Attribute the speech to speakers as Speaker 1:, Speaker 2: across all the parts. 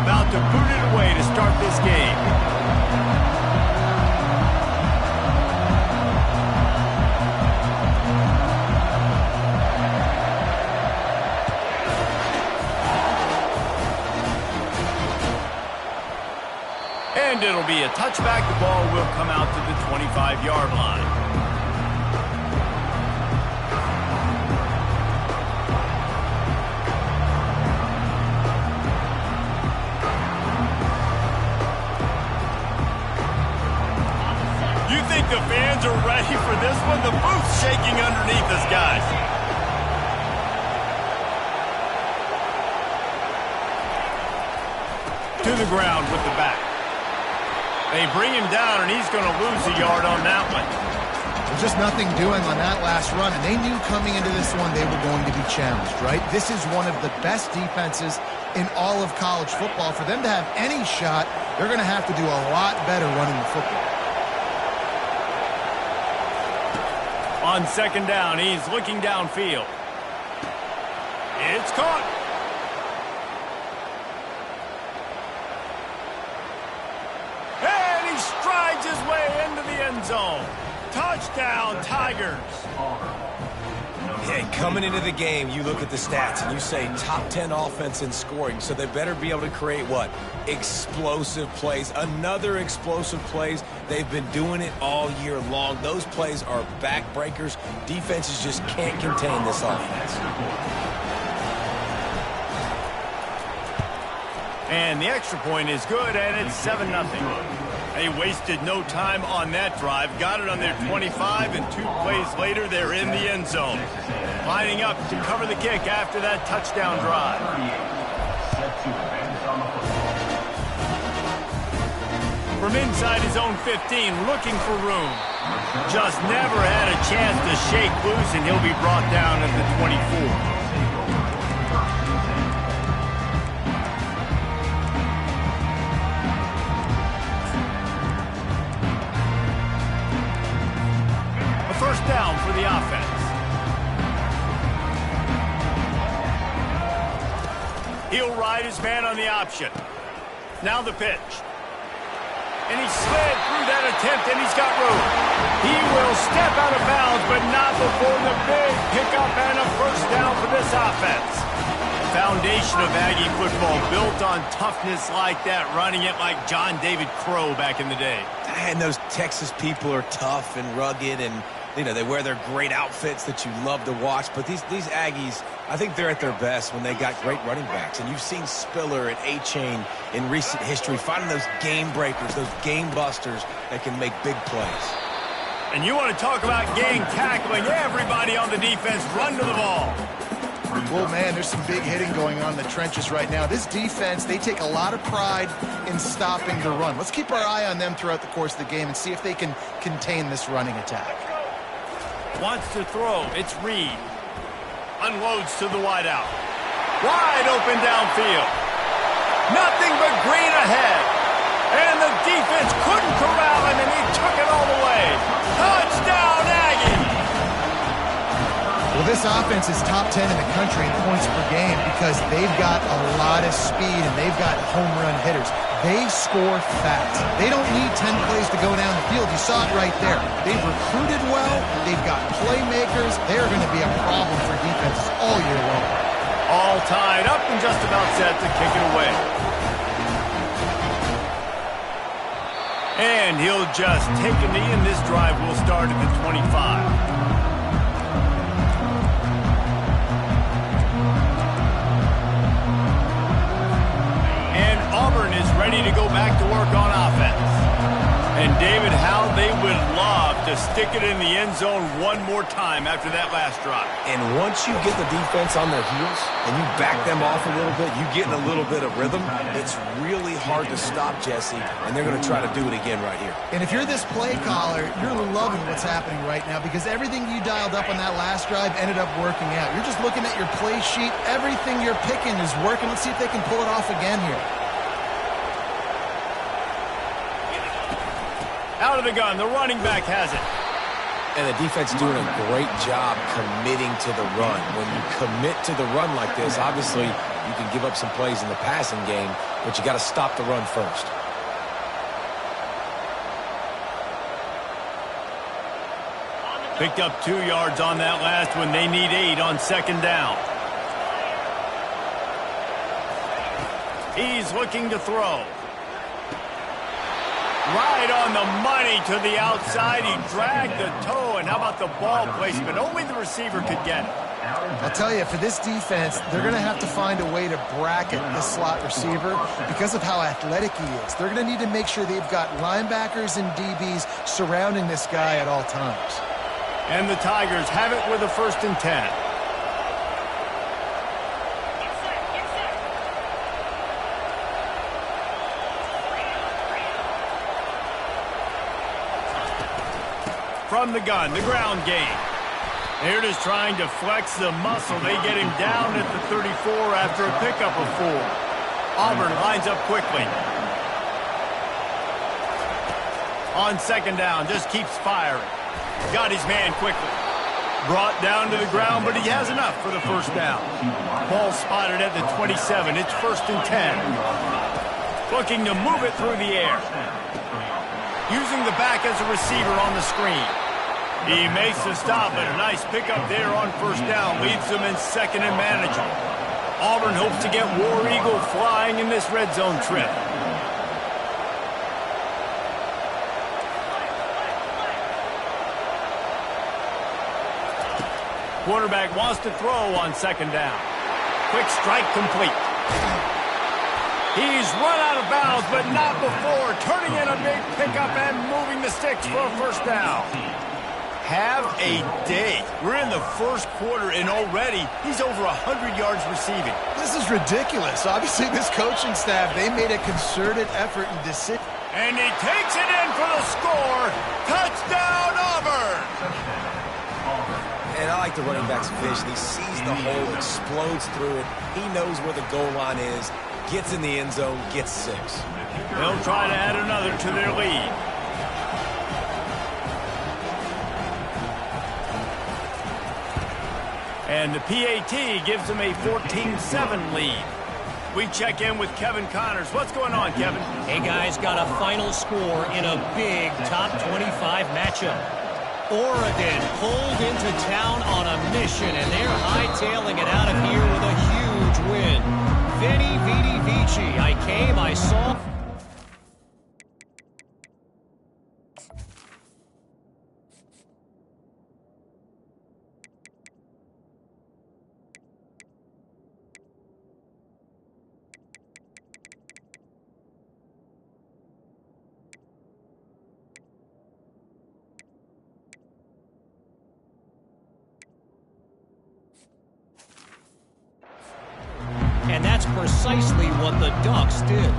Speaker 1: about to boot it away to start this game. And it'll be a touchback. The ball will come out to the 25-yard line. You think the fans are ready for this one? The booth's shaking underneath us, guys. To the ground with the back. They bring him down, and he's going to lose a yard on that one.
Speaker 2: There's just nothing doing on that last run, and they knew coming into this one they were going to be challenged, right? This is one of the best defenses in all of college football. For them to have any shot, they're going to have to do a lot better running the football.
Speaker 1: On second down, he's looking downfield. It's caught. And he strides his way into the end zone. Touchdown, Tigers.
Speaker 3: Hey, coming into the game, you look at the stats and you say top 10 offense in scoring, so they better be able to create what? Explosive plays. Another explosive plays. They've been doing it all year long. Those plays are backbreakers. Defenses just can't contain this offense.
Speaker 1: And the extra point is good, and it's 7-0. They wasted no time on that drive. Got it on their 25, and 2 plays later, they're in the end zone. Lining up to cover the kick after that touchdown drive. From inside his own 15, looking for room. Just never had a chance to shake loose, and he'll be brought down at the 24. First down for the offense. He'll ride his man on the option. Now the pitch. And he slid through that attempt, and he's got room. He will step out of bounds, but not before the big pickup and a first down for this offense. The foundation of Aggie football built on toughness like that, running it like John David Crow back in the day.
Speaker 3: And those Texas people are tough and rugged, and you know, they wear their great outfits that you love to watch. But these Aggies, I think they're at their best when they got great running backs. And you've seen Spiller and A-Chain in recent history finding those game breakers, those game busters that can make big plays.
Speaker 1: And you want to talk about game tackling, everybody on the defense run to the ball.
Speaker 2: Well, man, there's some big hitting going on in the trenches right now. This defense, they take a lot of pride in stopping the run. Let's keep our eye on them throughout the course of the game and see if they can contain this running attack.
Speaker 1: Wants to throw. It's Reed. Unloads to the wideout. Wide open downfield. Nothing but green ahead. And the defense couldn't corral him, and he took it all the way. Touchdown, Aggie!
Speaker 2: Well, this offense is top 10 in the country in points per game because they've got a lot of speed and they've got home run hitters. They score fast. They don't need 10 plays to go down the field. You saw it right there. They've recruited well. They've got playmakers. They're going to be a problem for defenses all year long.
Speaker 1: All tied up and just about set to kick it away. And he'll just take a knee, and this drive will start at the 25. Auburn is ready to go back to work on offense. And David, how they would love to stick it in the end zone one more time after that last drive.
Speaker 3: And once you get the defense on their heels and you back them off a little bit, you get in a little bit of rhythm, it's really hard to stop, Jesse, and they're going to try to do it again right here.
Speaker 2: And if you're this play caller, you're loving what's happening right now because everything you dialed up on that last drive ended up working out. You're just looking at your play sheet. Everything you're picking is working. Let's see if they can pull it off again here.
Speaker 1: Out of the gun, the running back has it.
Speaker 3: And the defense doing a great job committing to the run. When you commit to the run like this, obviously You can give up some plays in the passing game, but you got to stop the run first.
Speaker 1: Picked up 2 yards on that last one. They need 8 on second down. He's looking to throw. Right on the money to the outside. He dragged the toe, and how about the ball placement? Only the receiver could get it.
Speaker 2: I'll tell you, for this defense, they're going to have to find a way to bracket this slot receiver because of how athletic he is. They're going to need to make sure they've got linebackers and DBs surrounding this guy at all times.
Speaker 1: And the Tigers have it with a 1st and 10. From the gun, the ground game. They're just trying to flex the muscle. They get him down at the 34 after a pickup of 4. Auburn lines up quickly. On second down, just keeps firing. Got his man quickly. Brought down to the ground, but he has enough for the 1st down. Ball spotted at the 27. It's 1st and 10. Looking to move it through the air. Using the back as a receiver on the screen. He makes the stop, but a nice pickup there on 1st down. Leaves them in 2nd and manageable. Auburn hopes to get War Eagle flying in this red zone trip. Quarterback wants to throw on 2nd down. Quick strike complete. He's run out of bounds, but not before turning in a big pickup and moving the sticks for a 1st down. Have a day. We're in the 1st quarter, and already he's over 100 yards receiving.
Speaker 2: This is ridiculous. Obviously, this coaching staff, they made a concerted effort in decision.
Speaker 1: And he takes it in for the score. Touchdown, Auburn!
Speaker 3: And I like the running back's vision. He sees the hole, explodes through it. He knows where the goal line is, gets in the end zone, gets 6.
Speaker 1: They'll try to add another to their lead. And the PAT gives them a 14-7 lead. We check in with Kevin Connors. What's going on, Kevin?
Speaker 4: Hey, guys, got a final score in a big top 25 matchup. Oregon pulled into town on a mission, and they're hightailing it out of here with a huge win. Veni, Vidi, Vici. I came, I saw. And that's precisely what the Ducks did.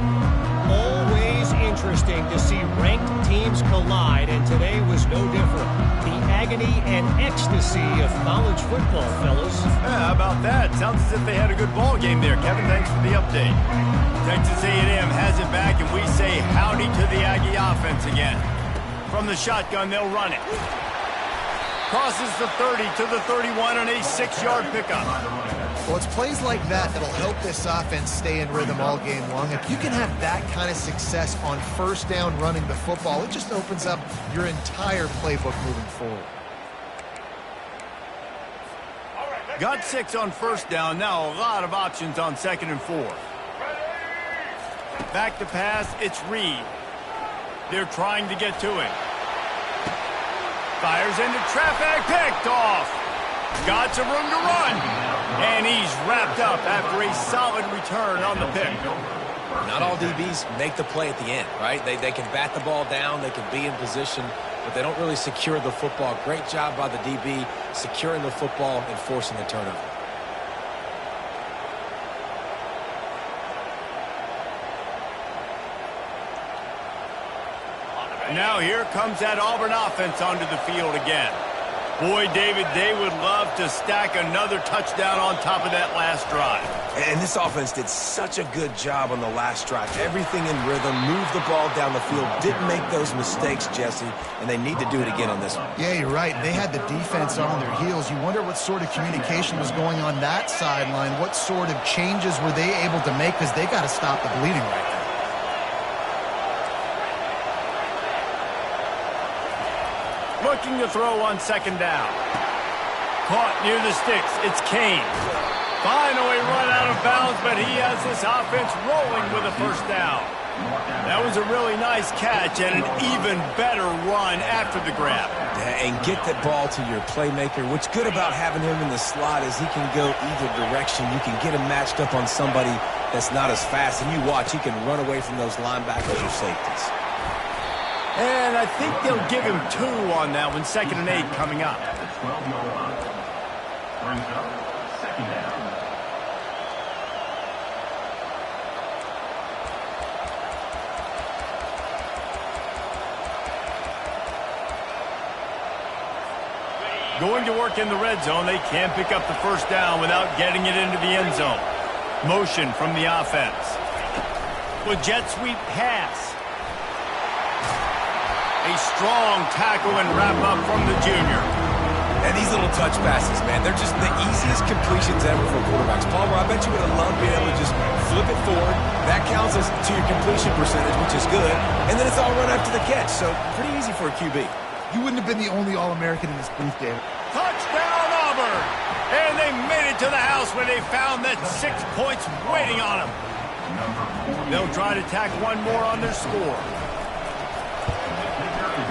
Speaker 4: Always interesting to see ranked teams collide, and today was no different. The agony and ecstasy of college football, fellas.
Speaker 1: Yeah, how about that? Sounds as if they had a good ball game there. Kevin, thanks for the update. Texas A&M has it back, and we say howdy to the Aggie offense again. From the shotgun, they'll run it. Crosses the 30 to the 31 on a 6-yard pickup.
Speaker 2: Well, it's plays like that that'll help this offense stay in rhythm all game long. If you can have that kind of success on 1st down running the football, it just opens up your entire playbook moving forward.
Speaker 1: Got 6 on 1st down. Now a lot of options on 2nd and 4. Back to pass, it's Reed. They're trying to get to him. Fires into traffic, picked off. Got some room to run. And he's wrapped up after a solid return on the pick.
Speaker 3: Not all DBs make the play at the end, right? They can bat the ball down, they can be in position, but they don't really secure the football. Great job by the DB securing the football and forcing the turnover.
Speaker 1: Now here comes that Auburn offense onto the field again. Boy, David, they would love to stack another touchdown on top of that last drive.
Speaker 3: And this offense did such a good job on the last drive. Everything in rhythm, moved the ball down the field, didn't make those mistakes, Jesse, and they need to do it again on this one.
Speaker 2: Yeah, you're right. They had the defense on their heels. You wonder what sort of communication was going on that sideline. What sort of changes were they able to make, because they got to stop the bleeding right now.
Speaker 1: Looking to throw on second down. Caught near the sticks. It's Kane. Finally run out of bounds, but he has this offense rolling with a first down. That was a really nice catch and an even better run after the grab.
Speaker 3: Yeah, and get that ball to your playmaker. What's good about having him in the slot is he can go either direction. You can get him matched up on somebody that's not as fast, and you watch, he can run away from those linebackers or safeties.
Speaker 1: And I think they'll give him 2 on that one. 2nd and 8 coming up. Going to work in the red zone. They can't pick up the first down without getting it into the end zone. Motion from the offense. With jet sweep pass. A strong tackle and wrap-up from the junior.
Speaker 3: And these little touch passes, man, they're just the easiest completions ever for quarterbacks. Palmer, I bet you would have loved being able to just flip it forward. That counts as to your completion percentage, which is good. And then it's all run after the catch, so pretty easy for a QB.
Speaker 2: You wouldn't have been the only All-American in this booth, David.
Speaker 1: Touchdown, Auburn! And they made it to the house where they found that 6 points waiting on them. They'll try to tack one more on their score.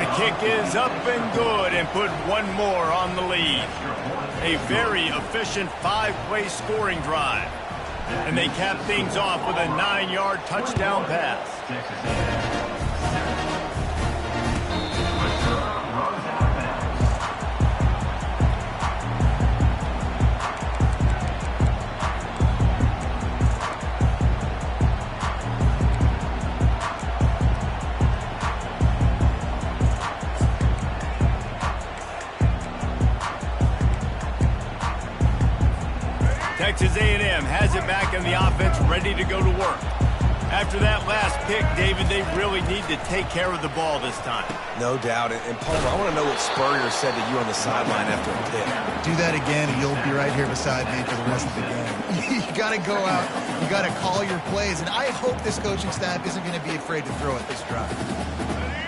Speaker 1: The kick is up and good and put one more on the lead. A very efficient 5-play scoring drive. And they cap things off with a 9-yard touchdown pass. Texas A&M has it back in the offense, ready to go to work. After that last pick, David, they really need to take care of the ball this time.
Speaker 3: No doubt. And Palmer, I want to know what Spurrier said to you on the sideline after a pick.
Speaker 2: Do that again, and you'll be right here beside me for the rest of the game. You got to go out. You got to call your plays. And I hope this coaching staff isn't going to be afraid to throw at this drive.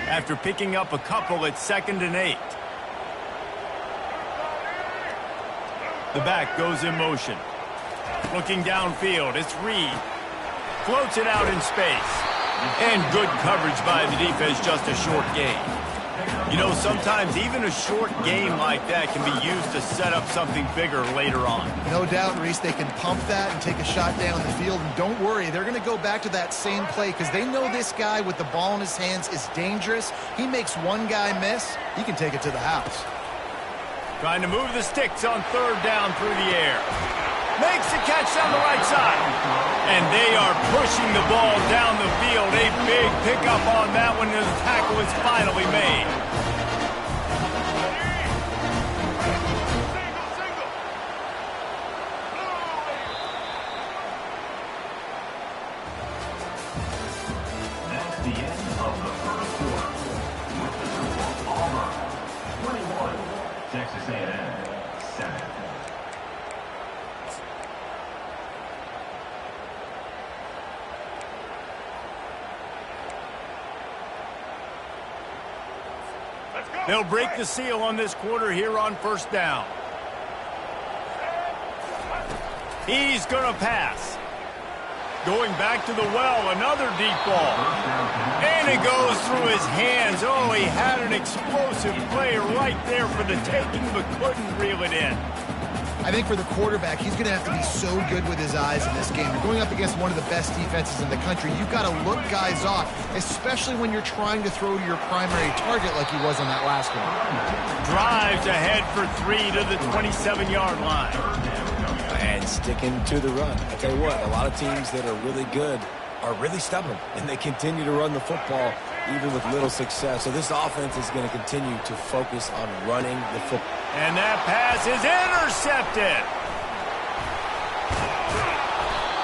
Speaker 1: After picking up a couple at 2nd and 8. The back goes in motion. Looking downfield, it's Reed. Floats it out in space. And good coverage by the defense, just a short gain. You know, sometimes even a short game like that can be used to set up something bigger later on.
Speaker 2: No doubt, Reese, they can pump that and take a shot down the field. And don't worry, they're going to go back to that same play because they know this guy with the ball in his hands is dangerous. He makes one guy miss, he can take it to the house.
Speaker 1: Trying to move the sticks on 3rd down through the air. Makes the catch down the right side. And they are pushing the ball down the field. A big pickup on that one as the tackle is finally made.
Speaker 5: That's the end of the first quarter. With the score, Auburn 21, Texas A&M 7.
Speaker 1: They'll break the seal on this quarter here on 1st down. He's going to pass. Going back to the well, another deep ball. And it goes through his hands. Oh, he had an explosive play right there for the taking, but couldn't reel it in.
Speaker 2: I think for the quarterback, he's going to have to be so good with his eyes in this game. You're going up against one of the best defenses in the country. You've got to look guys off, especially when you're trying to throw to your primary target like he was on that last one.
Speaker 1: Drives ahead for 3 to the 27-yard line.
Speaker 3: And sticking to the run. I tell you what, a lot of teams that are really good are really stubborn, and they continue to run the football even with little success. So this offense is going to continue to focus on running the football.
Speaker 1: And that pass is intercepted.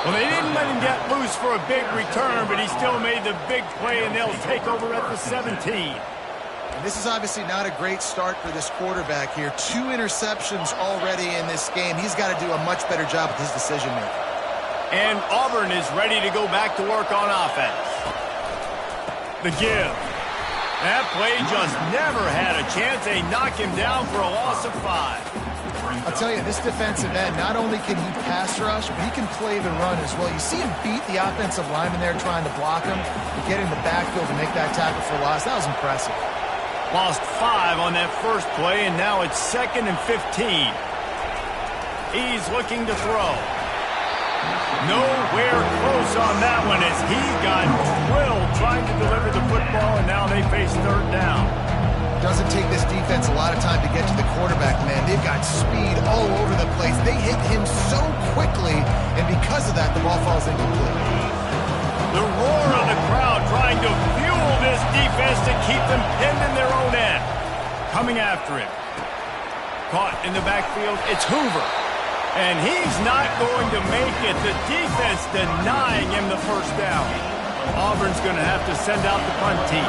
Speaker 1: Well, they didn't let him get loose for a big return, but he still made the big play, and they'll take over at the 17.
Speaker 2: And this is obviously not a great start for this quarterback here. 2 interceptions already in this game. He's got to do a much better job with his decision-making.
Speaker 1: And Auburn is ready to go back to work on offense. The give. That play just never had a chance. They knock him down for a loss of 5.
Speaker 2: I'll tell you, this defensive end, not only can he pass rush, but he can play the run as well. You see him beat the offensive lineman there trying to block him, and get in the backfield to make that tackle for loss. That was impressive.
Speaker 1: Lost 5 on that first play, and now it's 2nd and 15. He's looking to throw. Nowhere close on that one as he got drilled trying to deliver the football, and now they face 3rd down.
Speaker 2: Doesn't take this defense a lot of time to get to the quarterback, man. They've got speed all over the place. They hit him so quickly, and because of that, the ball falls incomplete.
Speaker 1: The roar of the crowd trying to fuel this defense to keep them pinned in their own end. Coming after him. Caught in the backfield, it's Hoover. And he's not going to make it. The defense denying him the first down. Auburn's going to have to send out the punt team.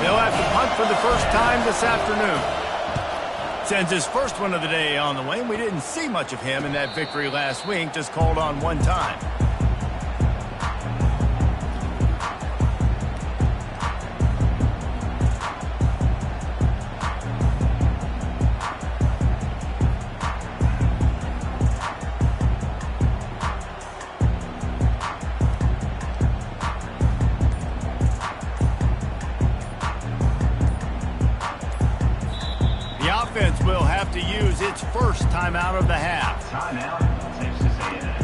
Speaker 1: They'll have to punt for the first time this afternoon. Sends his first one of the day on the way. We didn't see much of him in that victory last week, just called on one time. Will have to use its first timeout of the half.
Speaker 5: Timeout, Texas A&M.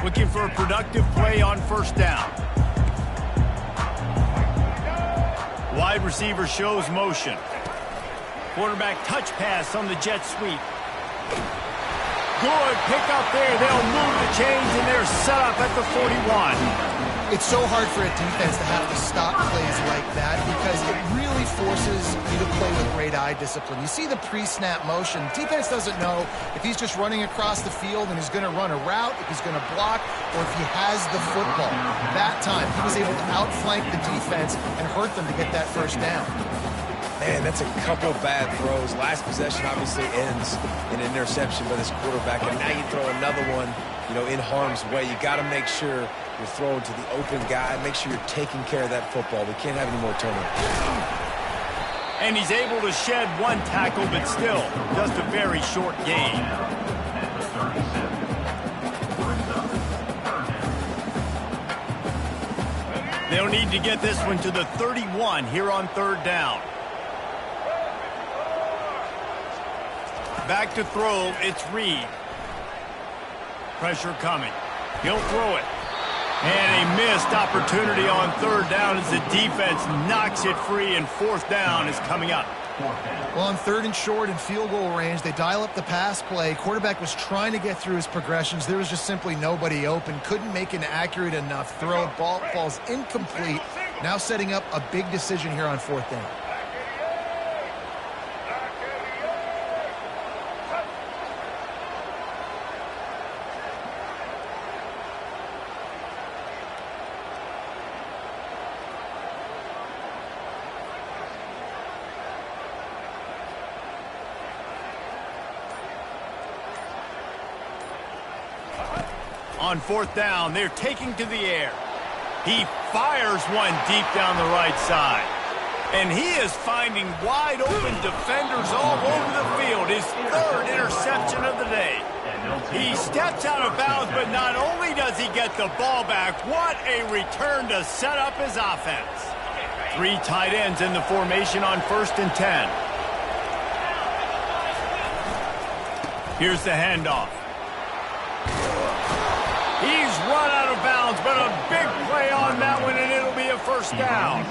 Speaker 1: Looking for a productive play on first down. Wide receiver shows motion. Quarterback touch pass on the jet sweep. Good pick up there. They'll move the chains, and they're set up at the 41.
Speaker 2: It's so hard for a defense to have to stop plays like that because it really forces you to play with great eye discipline. You see the pre-snap motion. Defense doesn't know if he's just running across the field and he's going to run a route, if he's going to block, or if he has the football. That time, he was able to outflank the defense and hurt them to get that first down.
Speaker 3: Man, that's a couple bad throws. Last possession obviously ends in an interception by this quarterback, and now you throw another one, in harm's way. You got to make sure you're throwing to the open guy. Make sure you're taking care of that football. We can't have any more turnovers.
Speaker 1: And he's able to shed one tackle, but still just a very short game. They'll need to get this one to the 31 here on 3rd down. Back to throw, it's Reed. Pressure coming. He'll throw it. And a missed opportunity on 3rd down as the defense knocks it free, and 4th down is coming up.
Speaker 2: Well, on 3rd and short and field goal range, they dial up the pass play. Quarterback was trying to get through his progressions. There was just simply nobody open. Couldn't make an accurate enough throw. Ball falls incomplete. Now setting up a big decision here on 4th down.
Speaker 1: On 4th down, they're taking to the air. He fires one deep down the right side. And he is finding wide open defenders all over the field. His 3rd interception of the day. He steps out of bounds, but not only does he get the ball back, what a return to set up his offense. 3 tight ends in the formation on 1st and 10. Here's the handoff. He's run out of bounds, but a big play on that one, and it'll be a first down.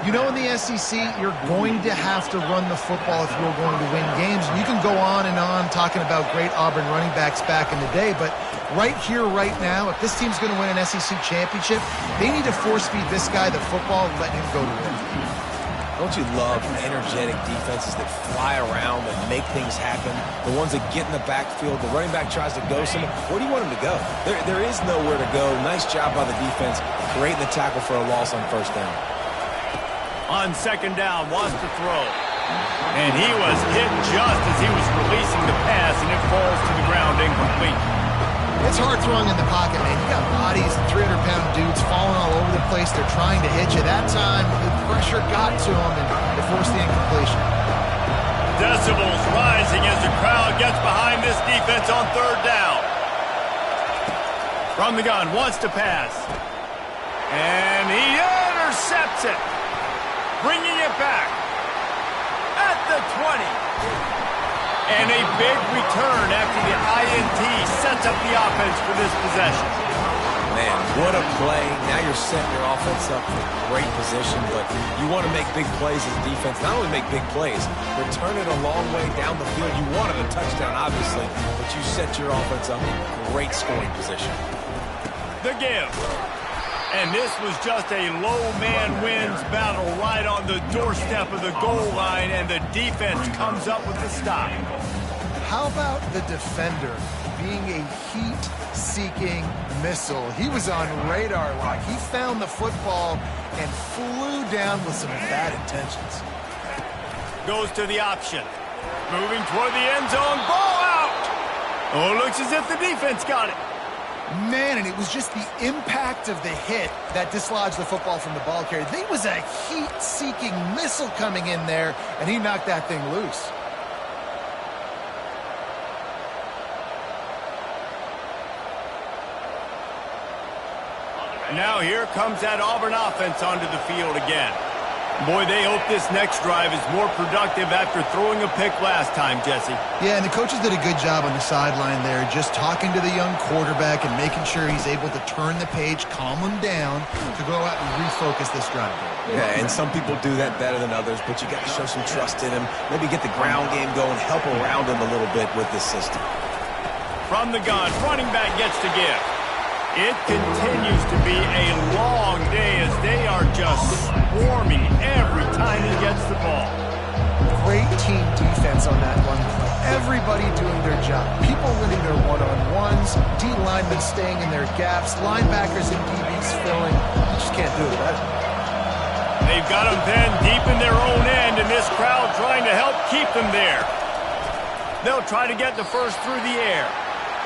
Speaker 2: You know, in the SEC, you're going to have to run the football if you're going to win games. You can go on and on talking about great Auburn running backs back in the day, but right here, right now, if this team's going to win an SEC championship, they need to force-feed this guy the football and let him go to work.
Speaker 3: Don't you love energetic defenses that fly around and make things happen? The ones that get in the backfield, the running back tries to go somewhere. Where do you want him to go? There is nowhere to go. Nice job by the defense, creating the tackle for a loss on first down.
Speaker 1: On second down, wants to throw. And he was hit just as he was releasing the pass, and it falls to the ground incomplete.
Speaker 2: It's hard throwing in the pocket, man. You got bodies and 300-pound dudes falling all over the place. They're trying to hit you. That time, the pressure got to them, and it forced the incompletion.
Speaker 1: Decibels rising as the crowd gets behind this defense on third down. From the gun, wants to pass. And he intercepts it. Bringing it back at the 20. And a big return after the INT sets up the offense for this possession.
Speaker 3: Man, what a play. Now you're setting your offense up for great position, but you want to make big plays as defense. Not only make big plays, return it a long way down the field. You wanted a touchdown, obviously, but you set your offense up in great scoring position.
Speaker 1: The give. And this was just a low man wins battle right on the doorstep of the goal line, and the defense comes up with the stop.
Speaker 2: How about the defender being a heat-seeking missile? He was on radar lock. He found the football and flew down with some bad intentions.
Speaker 1: Goes to the option. Moving toward the end zone. Ball out! Oh, looks as if the defense got it.
Speaker 2: Man, and it was just the impact of the hit that dislodged the football from the ball carrier. There was a heat-seeking missile coming in there, and he knocked that thing loose.
Speaker 1: Now here comes that Auburn offense onto the field again. Boy, they hope this next drive is more productive after throwing a pick last time, Jesse.
Speaker 2: Yeah, and the coaches did a good job on the sideline there, just talking to the young quarterback and making sure he's able to turn the page, calm him down, to go out and refocus this drive.
Speaker 3: Yeah, and some people do that better than others, but you got to show some trust in him, maybe get the ground game going, help around him a little bit with this system.
Speaker 1: From the gun, running back gets to give. It continues to be a long day as they are just swarming every time he gets the ball.
Speaker 2: Great team defense on that one play. Everybody doing their job. People winning their one-on-ones, D linemen staying in their gaps, linebackers and DBs filling. You just can't do it better.
Speaker 1: They've got them then deep in their own end, and this crowd trying to help keep them there. They'll try to get the first through the air.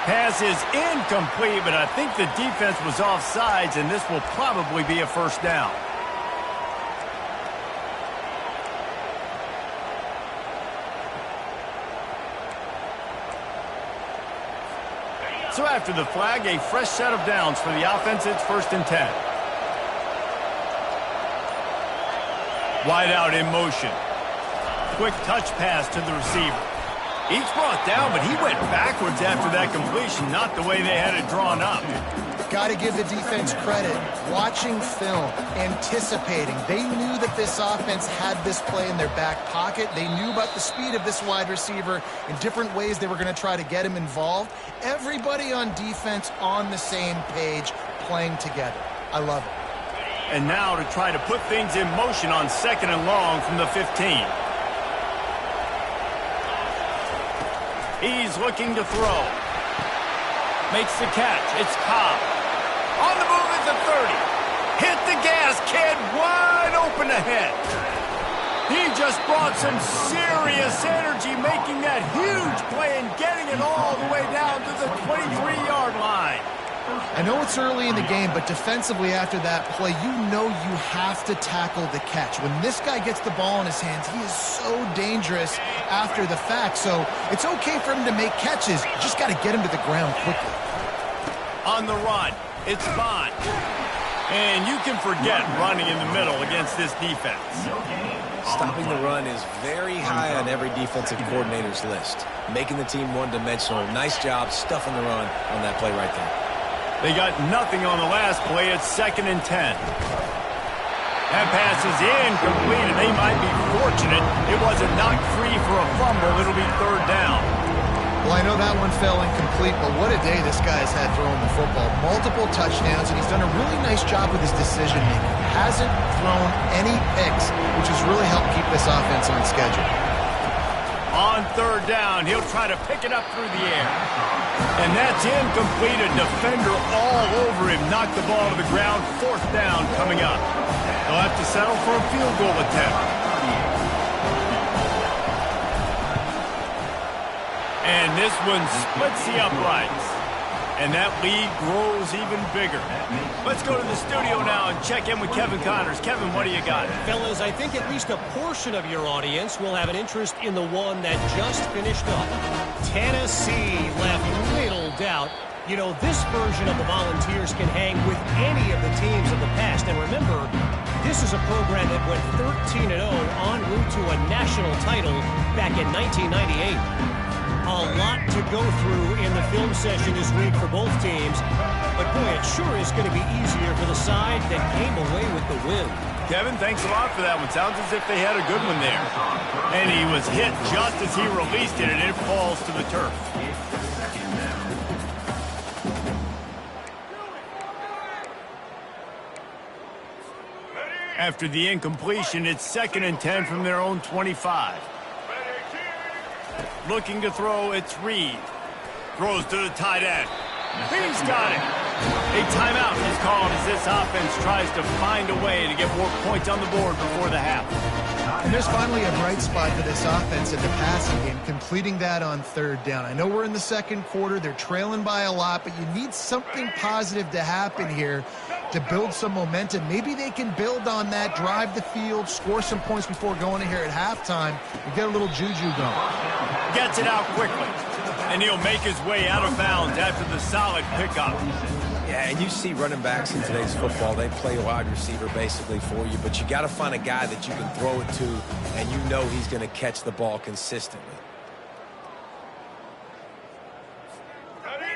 Speaker 1: Pass is incomplete, but I think the defense was offsides, and this will probably be a first down. So after the flag, a fresh set of downs for the offense. It's 1st and 10. Wide out in motion. Quick touch pass to the receiver. Each brought down, but he went backwards after that completion, not the way they had it drawn up.
Speaker 2: Got to give the defense credit. Watching film, anticipating. They knew that this offense had this play in their back pocket. They knew about the speed of this wide receiver in different ways they were going to try to get him involved. Everybody on defense on the same page, playing together. I love it.
Speaker 1: And now to try to put things in motion on 2nd and long from the 15. He's looking to throw. Makes the catch. It's Cobb. On the move at the 30. Hit the gas, kid. Wide open ahead. He just brought some serious energy, making that huge play and getting it all the way down to the 23-yard line.
Speaker 2: I know it's early in the game, but defensively after that play, you know you have to tackle the catch. When this guy gets the ball in his hands, he is so dangerous after the fact. So it's okay for him to make catches. You just got to get him to the ground quickly.
Speaker 1: On the run, it's Bond. And you can forget running in the middle against this defense.
Speaker 3: Stopping the run is very high on every defensive coordinator's list. Making the team one-dimensional. Nice job stuffing the run on that play right there.
Speaker 1: They got nothing on the last play. It's 2nd and 10. That pass is incomplete, and they might be fortunate it wasn't knocked free for a fumble. It'll be third down.
Speaker 2: Well, I know that one fell incomplete, but what a day this guy's had throwing the football. Multiple touchdowns, and he's done a really nice job with his decision-making. Hasn't thrown any picks, which has really helped keep this offense on schedule.
Speaker 1: On third down, he'll try to pick it up through the air. And that's incomplete. A defender all over him. Knocked the ball to the ground. Fourth down coming up. They'll have to settle for a field goal attempt. And this one splits the uprights. And that lead grows even bigger. Let's go to the studio now and check in with Kevin Connors. Kevin, what do you got?
Speaker 4: Fellas, I think at least a portion of your audience will have an interest in the one that just finished up. Tennessee left little doubt. You know, this version of the Volunteers can hang with any of the teams of the past. And remember, this is a program that went 13-0 en route to a national title back in 1998. A lot to go through in the film session this week for both teams. But, boy, it sure is going to be easier for the side that came away with the win.
Speaker 1: Kevin, thanks a lot for that one. Sounds as if they had a good one there. And he was hit just as he released it, and it falls to the turf. After the incompletion, it's 2nd and 10 from their own 25. Looking to throw, it's Reed. Throws to the tight end. He's got it. A timeout is called as this offense tries to find a way to get more points on the board before the half.
Speaker 2: And there's finally a bright spot for this offense in the passing game, completing that on third down. I know we're in the second quarter. They're trailing by a lot, but you need something positive to happen here to build some momentum. Maybe they can build on that, drive the field, score some points before going in here at halftime, and get a little juju going.
Speaker 1: Gets it out quickly, and he'll make his way out of bounds after the solid pickup.
Speaker 3: Yeah, and you see running backs in today's football, they play wide receiver basically for you, but you got to find a guy that you can throw it to, and you know he's going to catch the ball consistently.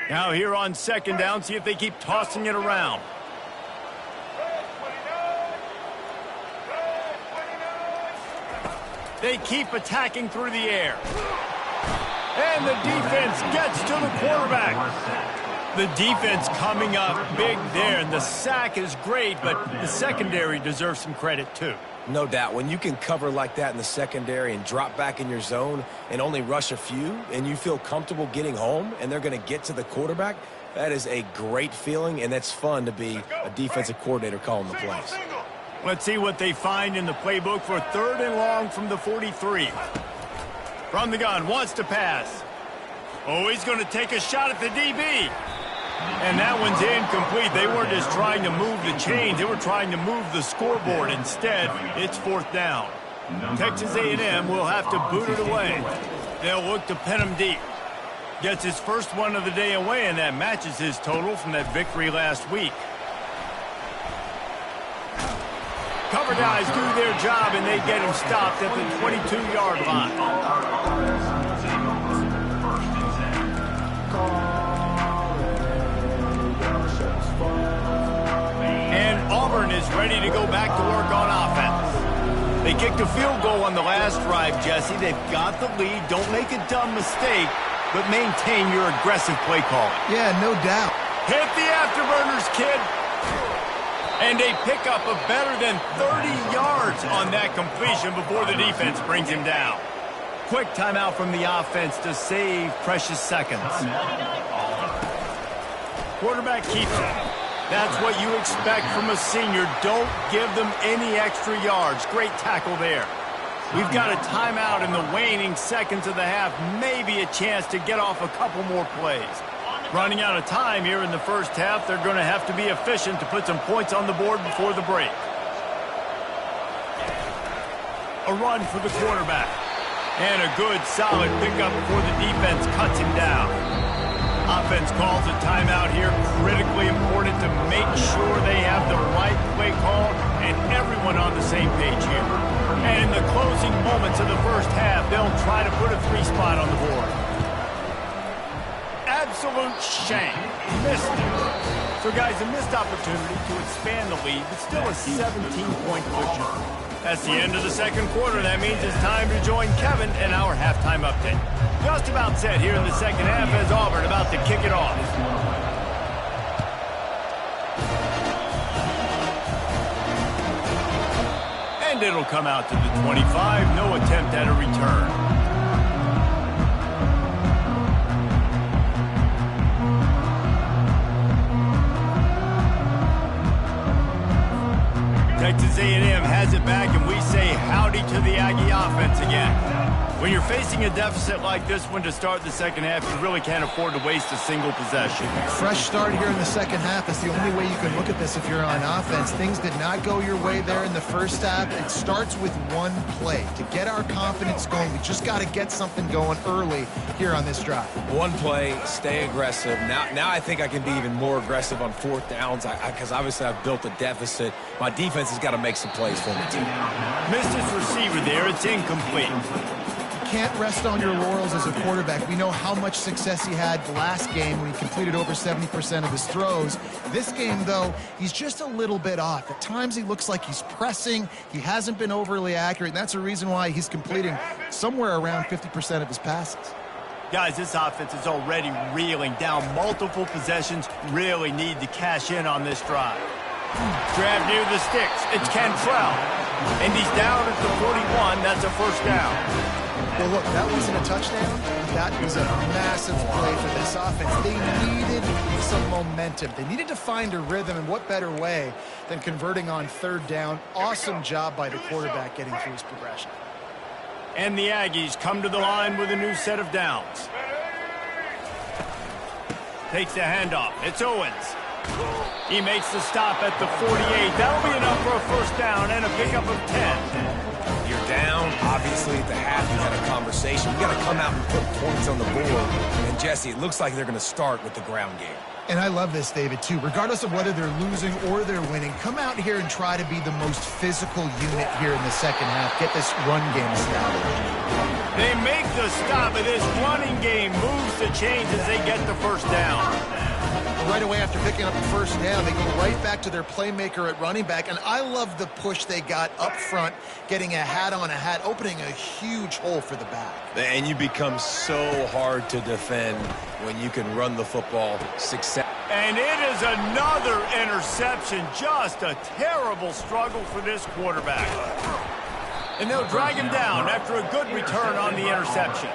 Speaker 1: Now here on 2nd down, see if they keep tossing it around. They keep attacking through the air. And the defense gets to the quarterback. The defense coming up big there, and the sack is great, but the secondary deserves some credit too.
Speaker 3: No doubt. When you can cover like that in the secondary and drop back in your zone and only rush a few, and you feel comfortable getting home and they're going to get to the quarterback, that is a great feeling, and that's fun to be a defensive coordinator calling the plays.
Speaker 1: Let's see what they find in the playbook for 3rd and long from the 43. From the gun, wants to pass. Oh, he's going to take a shot at the DB. And that one's incomplete. They weren't just trying to move the chains. They were trying to move the scoreboard. Instead, it's 4th down. Texas A&M will have to boot it away. They'll look to pin him deep. Gets his first one of the day away, and that matches his total from that victory last week. Cover guys do their job, and they get him stopped at the 22-yard line. And Auburn is ready to go back to work on offense. They kicked a field goal on the last drive, Jesse. They've got the lead. Don't make a dumb mistake, but maintain your aggressive play calling.
Speaker 2: Yeah, no doubt.
Speaker 1: Hit the afterburners, kid. And they pick up a better than 30 yards on that completion before the defense brings him down. Quick timeout from the offense to save precious seconds. Quarterback keeps it. That's what you expect from a senior. Don't give them any extra yards. Great tackle there. We've got a timeout in the waning seconds of the half. Maybe a chance to get off a couple more plays. Running out of time here in the first half. They're going to have to be efficient to put some points on the board before the break. A run for the quarterback. And a good, solid pickup before the defense cuts him down. Offense calls a timeout here. Critically important to make sure they have the right play call and everyone on the same page here. And in the closing moments of the first half, they'll try to put a 3-spot on the board. Absolute shame. Missed it. So, guys, a missed opportunity to expand the lead, but still a 17-point cushion. That's the end of the second quarter. That means it's time to join Kevin in our halftime update. Just about set here in the second half as Auburn about to kick it off. And it'll come out to the 25. No attempt at a return. Texas A&M has it back, and we say howdy to the Aggie offense again. When you're facing a deficit like this one to start the second half, you really can't afford to waste a single possession.
Speaker 2: Fresh start here in the second half is the only way you can look at this if you're on offense. Things did not go your way there in the first half. It starts with one play. To get our confidence going, we just got to get something going early here on this drive.
Speaker 3: One play, stay aggressive. Now I think I can be even more aggressive on fourth downs because obviously I've built a deficit. My defense has got to make some plays for me, too.
Speaker 1: Missed his receiver there. It's incomplete.
Speaker 2: Can't rest on your laurels as a quarterback. We know how much success he had last game when he completed over 70% of his throws. This game, though, he's just a little bit off. At times, he looks like he's pressing. He hasn't been overly accurate, and that's a reason why he's completing somewhere around 50% of his passes.
Speaker 1: Guys, this offense is already reeling down multiple possessions. Really need to cash in on this drive. Grab near the sticks. It's Cantrell. And he's down at the 41. That's a first down.
Speaker 2: Well, look, that wasn't a touchdown. That was a massive play for this offense. They needed some momentum. They needed to find a rhythm, and what better way than converting on third down. Awesome job by the quarterback getting through his progression.
Speaker 1: And the Aggies come to the line with a new set of downs. Takes the handoff. It's Owens. He makes the stop at the 48. That'll be enough for a first down and a pickup of 10.
Speaker 3: You're down. Obviously, at the half, you had a conversation. You got to come out and put points on the board. And, Jesse, it looks like they're going to start with the ground game.
Speaker 2: And I love this, David, too. Regardless of whether they're losing or they're winning, come out here and try to be the most physical unit here in the second half. Get this run game established.
Speaker 1: They make the stop, and this running game moves the chains as they get the first down.
Speaker 2: Right away after picking up the first down, they go right back to their playmaker at running back. And I love the push they got up front, getting a hat on a hat, opening a huge hole for the back.
Speaker 3: And you become so hard to defend when you can run the football success.
Speaker 1: And it is another interception. Just a terrible struggle for this quarterback. And they'll drag him down after a good return on the interception.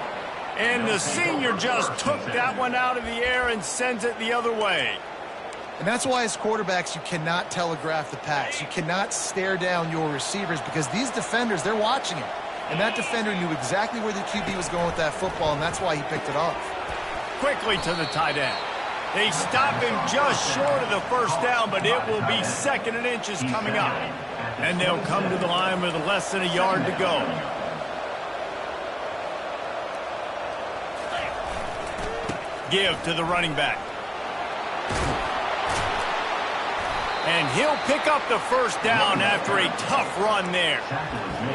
Speaker 1: And the senior just took that one out of the air and sends it the other way.
Speaker 2: And that's why as quarterbacks, you cannot telegraph the pass. You cannot stare down your receivers because these defenders, they're watching it. And that defender knew exactly where the QB was going with that football, and that's why he picked it off.
Speaker 1: Quickly to the tight end. They stop him just short of the first down, but it will be second and inches coming up. And they'll come to the line with less than a yard to go. Give to the running back. And he'll pick up the first down after a tough run there.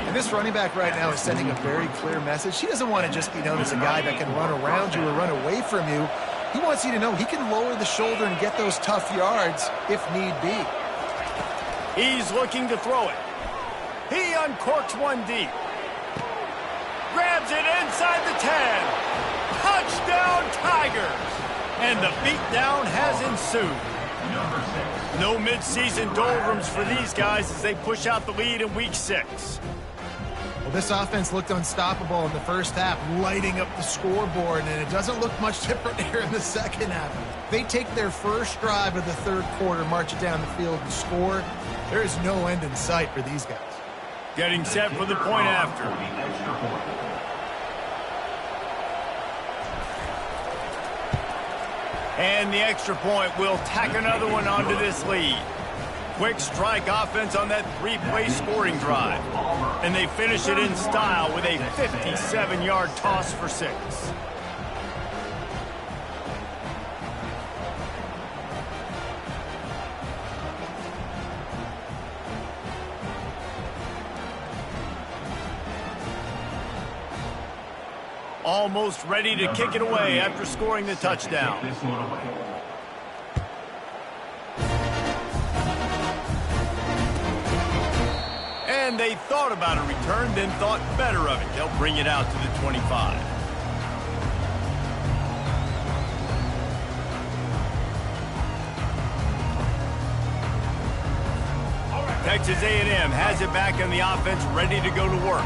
Speaker 2: And this running back right now is sending a very clear message. He doesn't want to just be known as a guy that can run around you or run away from you. He wants you to know he can lower the shoulder and get those tough yards if need be.
Speaker 1: He's looking to throw it. He uncorks one deep. Grabs it inside the 10. Touchdown, Tigers! And the beatdown has ensued. No midseason doldrums for these guys as they push out the lead in Week 6.
Speaker 2: Well, this offense looked unstoppable in the first half, lighting up the scoreboard, and it doesn't look much different here in the second half. They take their first drive of the third quarter, march it down the field, and score. There is no end in sight for these guys.
Speaker 1: Getting set for the point after. And the extra point will tack another one onto this lead. Quick strike offense on that three-play scoring drive. And they finish it in style with a 57-yard toss for 6. Almost ready to kick it away after scoring the touchdown. And they thought about a return, then thought better of it. They'll bring it out to the 25. Texas A&M has it back in the offense, ready to go to work.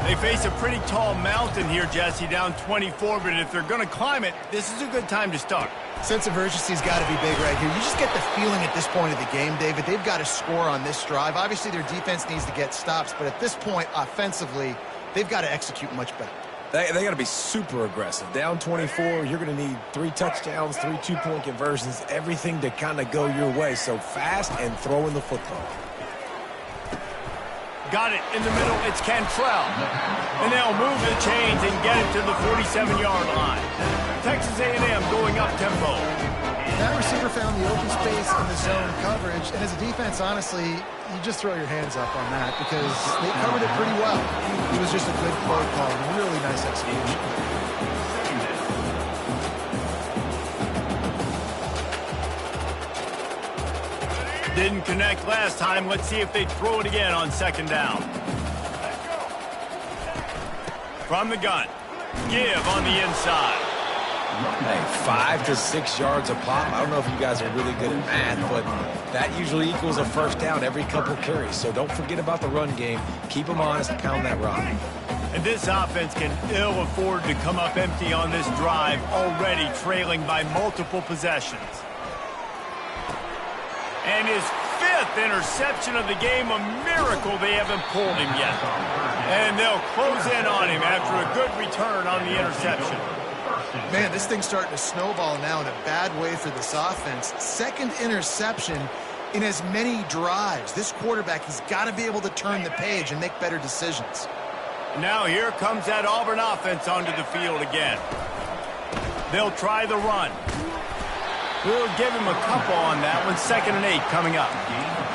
Speaker 1: They face a pretty tall mountain here, Jesse, down 24, but if they're going to climb it, this is a good time to start.
Speaker 2: Sense of urgency's got to be big right here. You just get the feeling at this point of the game, David, they've got to score on this drive. Obviously, their defense needs to get stops, but at this point, offensively, they've got to execute much better.
Speaker 3: They got to be super aggressive. Down 24, you're going to need 3 touchdowns, 3 two-point conversions, everything to kind of go your way. So fast and throwing the football.
Speaker 1: Got it in the middle. It's Cantrell. And they'll move the chains and get it to the 47-yard line. Texas A&M going up tempo.
Speaker 2: That receiver found the open space in the zone coverage, and as a defense, honestly, you just throw your hands up on that because they covered it pretty well. It was just a good play call, really nice execution.
Speaker 1: Didn't connect last time. Let's see if they throw it again on second down. From the gun. Give on the inside.
Speaker 3: Hey, 5 to 6 yards a pop. I don't know if you guys are really good at math, but that usually equals a first down every couple carries. So don't forget about the run game. Keep them honest, pound that rock.
Speaker 1: And this offense can ill afford to come up empty on this drive, already trailing by multiple possessions. And his 5th interception of the game, a miracle they haven't pulled him yet. And they'll close in on him after a good return on the interception.
Speaker 2: Man, this thing's starting to snowball now in a bad way for this offense. 2nd interception in as many drives. This quarterback has got to be able to turn the page and make better decisions.
Speaker 1: Now here comes that Auburn offense onto the field again. They'll try the run. We'll give him a couple on that one. 2nd and 8 coming up.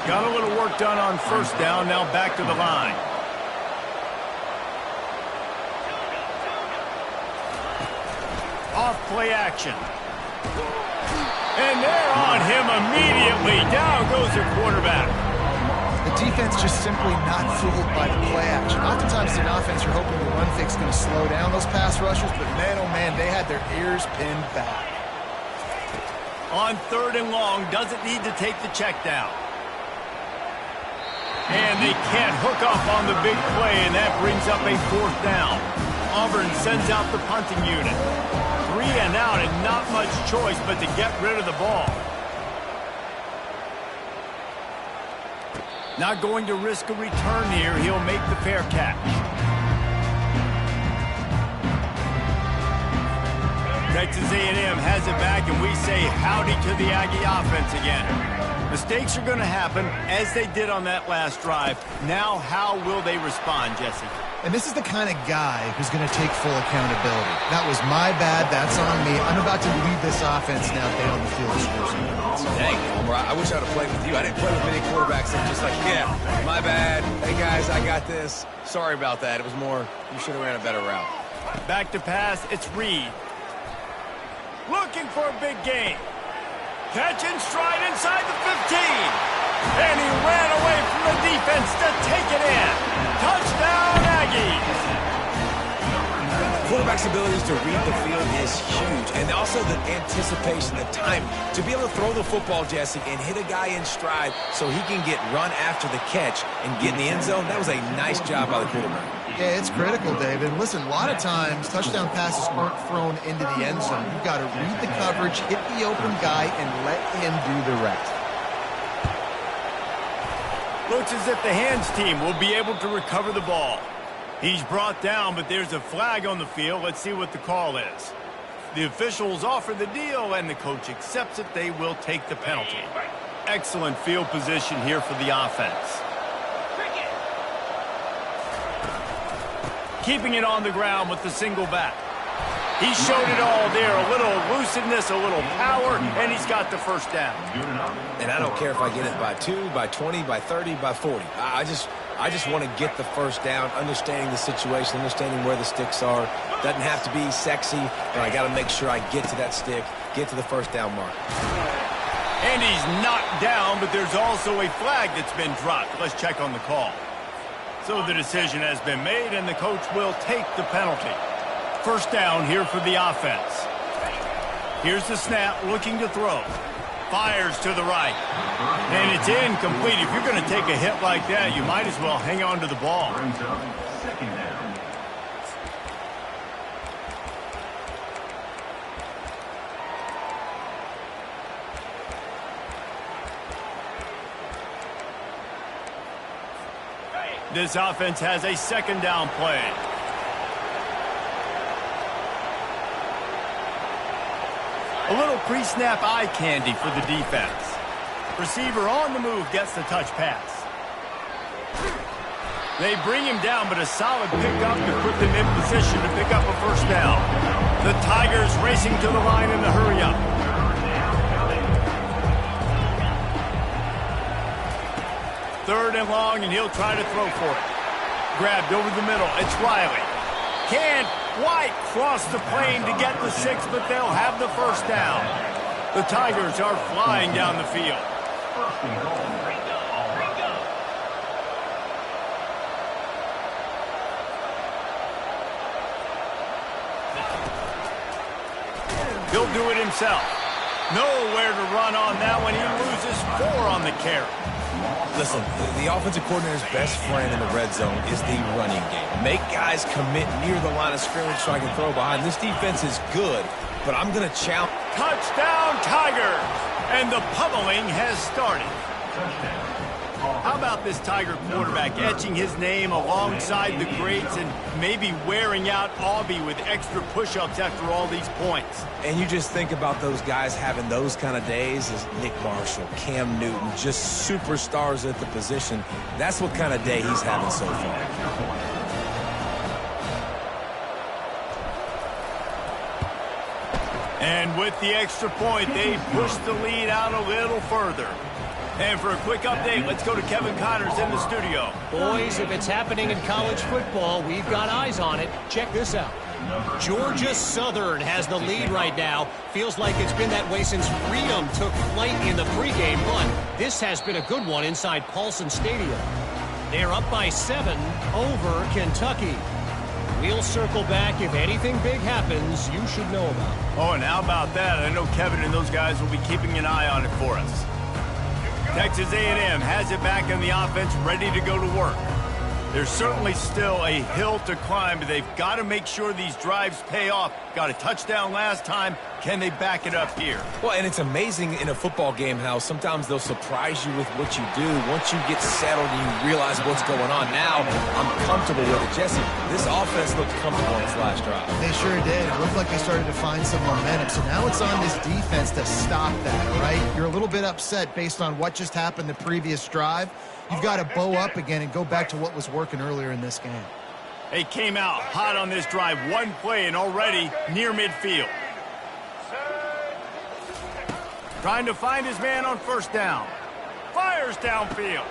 Speaker 1: Got a little work done on first down. Now back to the line. Off play action. And they're on him immediately. Down goes the quarterback.
Speaker 2: The defense just simply not fooled by the play action. Oftentimes in offense, you're hoping the run fake's going to slow down those pass rushers, but man, oh man, they had their ears pinned back.
Speaker 1: On 3rd and long, doesn't need to take the check down. And they can't hook up on the big play, and that brings up a 4th down. Auburn sends out the punting unit. 3 and out, and not much choice but to get rid of the ball. Not going to risk a return here. He'll make the fair catch. Texas A&M has it back, and we say howdy to the Aggie offense again. Mistakes are going to happen, as they did on that last drive. Now, how will they respond, Jesse?
Speaker 2: And this is the kind of guy who's going to take full accountability. That was my bad. That's on me. I'm about to lead this offense now down the field to score some points.
Speaker 3: Dang, Homer, I wish I would have played with you. I didn't play with many quarterbacks that just like, yeah, my bad. Hey, guys, I got this. Sorry about that. It was more, you should have ran a better route.
Speaker 1: Back to pass, it's Reed. Looking for a big gain. Catch and stride inside the 15. And he ran away from the defense to take it in. Touchdown, Aggies.
Speaker 3: Quarterback's abilities to read the field is huge. And also the anticipation, the time. To be able to throw the football, Jesse, and hit a guy in stride so he can get run after the catch and get in the end zone, that was a nice job by the quarterback.
Speaker 2: Yeah, it's critical, David. Listen, a lot of times touchdown passes aren't thrown into the end zone. You've got to read the coverage, hit the open guy, and let him do the rest.
Speaker 1: Looks as if the hands team will be able to recover the ball. He's brought down, but there's a flag on the field. Let's see what the call is. The officials offer the deal, and the coach accepts it. They will take the penalty. Excellent field position here for the offense. Keeping it on the ground with the single back. He showed it all there. A little elusiveness, a little power, and he's got the first down.
Speaker 3: And I don't care if I get it by 2, by 20, by 30, by 40. I just want to get the first down, understanding the situation, understanding where the sticks are. Doesn't have to be sexy, but I got to make sure I get to that stick, get to the first down mark.
Speaker 1: And he's knocked down, but there's also a flag that's been dropped. Let's check on the call. So the decision has been made, and the coach will take the penalty. First down here for the offense. Here's the snap, looking to throw. Fires to the right. And it's incomplete. If you're going to take a hit like that, you might as well hang on to the ball.
Speaker 5: Brings up second down.
Speaker 1: This offense has a second down play. A little pre-snap eye candy for the defense. Receiver on the move gets the touch pass. They bring him down, but a solid pickup to put them in position to pick up a first down. The Tigers racing to the line in the hurry-up. Third and long, and he'll try to throw for it. Grabbed over the middle. It's Riley. Can't quite cross the plane to get the 6, but they'll have the first down. The Tigers are flying down the field.
Speaker 5: First and goal.
Speaker 1: He'll do it himself. Nowhere to run on that one. He loses 4 on the carry.
Speaker 3: Listen, the offensive coordinator's best friend in the red zone is the running game. Make guys commit near the line of scrimmage so I can throw behind. This defense is good, but I'm going to challenge.
Speaker 1: Touchdown, Tigers! And the pummeling has started.
Speaker 5: Touchdown.
Speaker 1: How about this Tiger quarterback etching his name alongside the greats and maybe wearing out Aubie with extra push-ups after all these points?
Speaker 3: And you just think about those guys having those kind of days as Nick Marshall, Cam Newton, just superstars at the position. That's what kind of day he's having so far.
Speaker 1: And with the extra point, they push the lead out a little further. And for a quick update, let's go to Kevin Connors in the studio.
Speaker 4: Boys, if it's happening in college football, we've got eyes on it. Check this out. Georgia Southern has the lead right now. Feels like it's been that way since Freedom took flight in the pregame, but this has been a good one inside Paulson Stadium. They're up by 7 over Kentucky. We'll circle back. If anything big happens, you should know about it.
Speaker 1: Oh, and how about that? I know Kevin and those guys will be keeping an eye on it for us. Texas A&M has it back in the offense, ready to go to work. There's certainly still a hill to climb, but they've got to make sure these drives pay off. Got a touchdown last time. Can they back it up here?
Speaker 3: Well, and it's amazing in a football game how sometimes they'll surprise you with what you do. Once you get settled and you realize what's going on, now I'm comfortable with it. Jesse, this offense looked comfortable on its last drive.
Speaker 2: They sure did. It looked like they started to find some momentum. So now it's on this defense to stop that, all right? You're a little bit upset based on what just happened the previous drive. You've got to bow up again and go back to what was working earlier in this game.
Speaker 1: They came out hot on this drive. One play and already near midfield. Trying to find his man on first down. Fires downfield.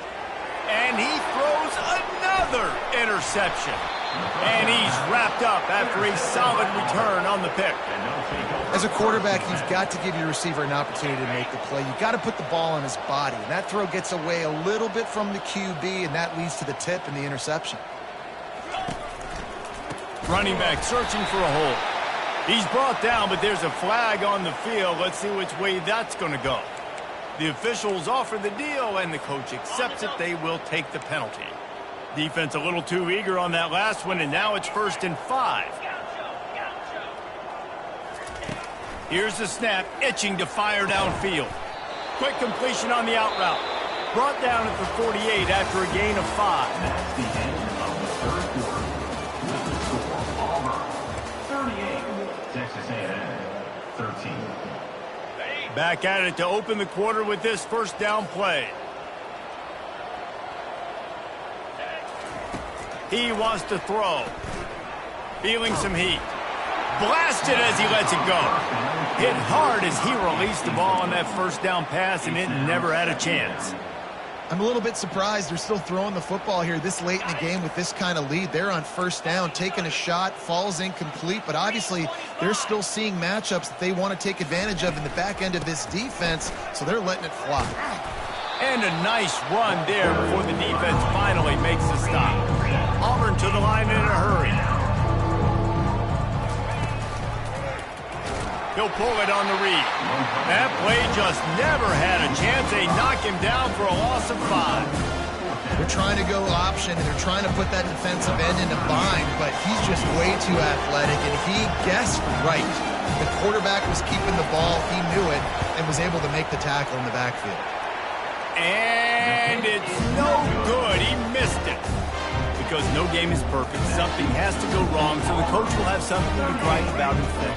Speaker 1: And he throws another interception. And he's wrapped up after a solid return on the pick.
Speaker 2: As a quarterback, you've got to give your receiver an opportunity to make the play. You've got to put the ball on his body. And that throw gets away a little bit from the QB, and that leads to the tip and the interception.
Speaker 1: Running back searching for a hole. He's brought down, but there's a flag on the field. Let's see which way that's going to go. The officials offer the deal, and the coach accepts it. They will take the penalty. Defense a little too eager on that last one, and now it's 1st and 5. Here's the snap, itching to fire downfield. Quick completion on the out route. Brought down at the 48 after a gain of 5.
Speaker 5: That's the end of the third quarter. With the score, Auburn 38, Texas A&M 13.
Speaker 1: Back at it to open the quarter with this first down play. He wants to throw. Feeling some heat. Blasted as he lets it go. Hit hard as he released the ball on that first down pass, and it never had a chance.
Speaker 2: I'm a little bit surprised they're still throwing the football here this late in the game with this kind of lead. They're on first down, taking a shot, falls incomplete, but obviously they're still seeing matchups that they want to take advantage of in the back end of this defense, so they're letting it fly.
Speaker 1: And a nice run there before the defense finally makes the stop. Auburn to the line in a hurry. He'll pull it on the read. That play just never had a chance. They knock him down for a loss of 5.
Speaker 2: They're trying to go option, and they're trying to put that defensive end in a bind, but he's just way too athletic, and he guessed right. The quarterback was keeping the ball. He knew it and was able to make the tackle in the backfield.
Speaker 1: And it's no good. He missed it. Because no game is perfect, something has to go wrong, so the coach will have something to gripe about and fix.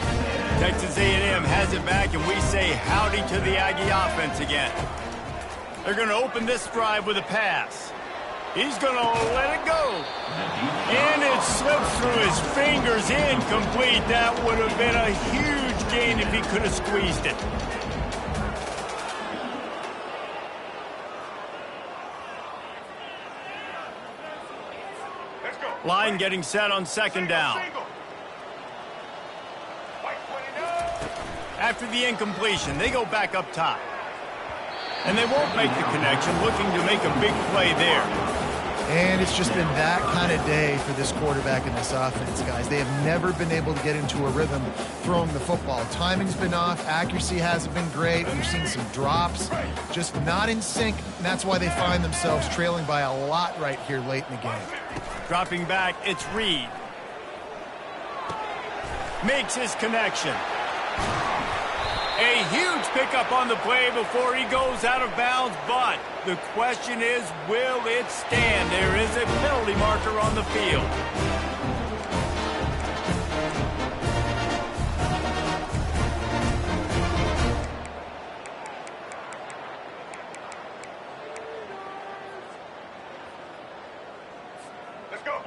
Speaker 1: Texas A&M has it back, and we say howdy to the Aggie offense again. They're going to open this drive with a pass. He's going to let it go. And it slips through his fingers, incomplete. That would have been a huge gain if he could have squeezed it. Line getting set on second down. After the incompletion, they go back up top. And they won't make the connection, looking to make a big play there.
Speaker 2: And it's just been that kind of day for this quarterback and this offense, guys. They have never been able to get into a rhythm throwing the football. Timing's been off. Accuracy hasn't been great. We've seen some drops. Just not in sync, and that's why they find themselves trailing by a lot right here late in the game.
Speaker 1: Dropping back, it's Reed. Makes his connection. A huge pickup on the play before he goes out of bounds, but the question is, will it stand? There is a penalty marker on the field.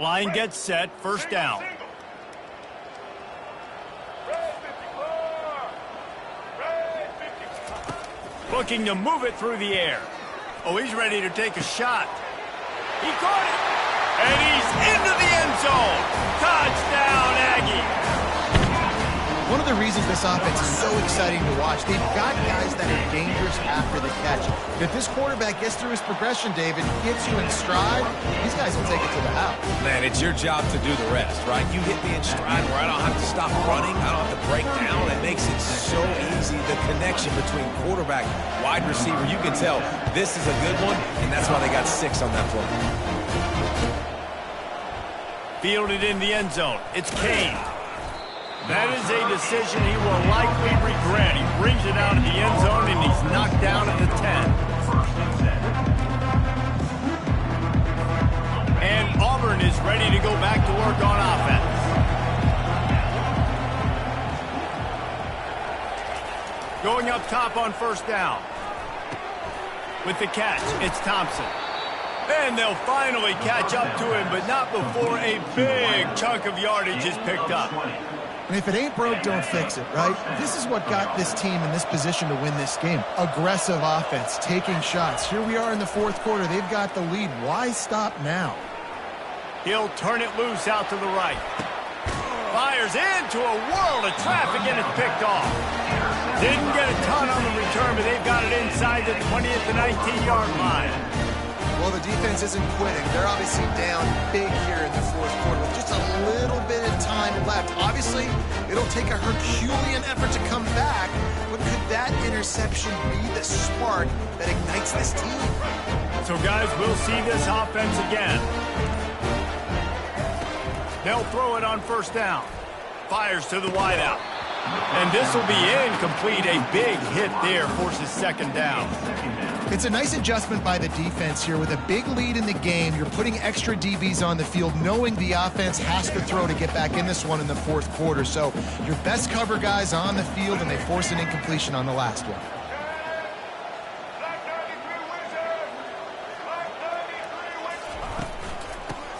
Speaker 1: Line gets set, first down. Looking to move it through the air. Oh, he's ready to take a shot. He caught it. And he's into the end zone. Touchdown, Aggie.
Speaker 2: One of the reasons this offense is so exciting to watch, they've got guys that are dangerous after the catch. If this quarterback gets through his progression, David, hits you in stride, these guys will take it to the house.
Speaker 3: Man, it's your job to do the rest, right? You hit me in stride where I don't have to stop running. I don't have to break down. It makes it so easy. The connection between quarterback, wide receiver, you can tell this is a good one, and that's why they got 6 on that play.
Speaker 1: Fielded in the end zone. It's Kane. That is a decision he will likely regret. He brings it out of the end zone, and he's knocked down at the 10. And Auburn is ready to go back to work on offense. Going up top on first down. With the catch, it's Thompson. And they'll finally catch up to him, but not before a big chunk of yardage is picked up.
Speaker 2: And if it ain't broke, don't fix it, right? This is what got this team in this position to win this game. Aggressive offense, taking shots. Here we are in the fourth quarter. They've got the lead. Why stop now?
Speaker 1: He'll turn it loose out to the right. Fires into a world of traffic, and it's picked off. Didn't get a ton on the return, but they've got it inside the 20th to 19-yard line.
Speaker 2: Well, the defense isn't quitting. They're obviously down big here in the fourth quarter with just a little bit of time left. Obviously, it'll take a Herculean effort to come back, but could that interception be the spark that ignites this team?
Speaker 1: So, guys, we'll see this offense again. They'll throw it on first down. Fires to the wideout. And this will be incomplete. A big hit there forces second down.
Speaker 2: It's a nice adjustment by the defense here. With a big lead in the game, you're putting extra DBs on the field, knowing the offense has to throw to get back in this one in the fourth quarter. So your best cover guys on the field, and they force an incompletion on the last one.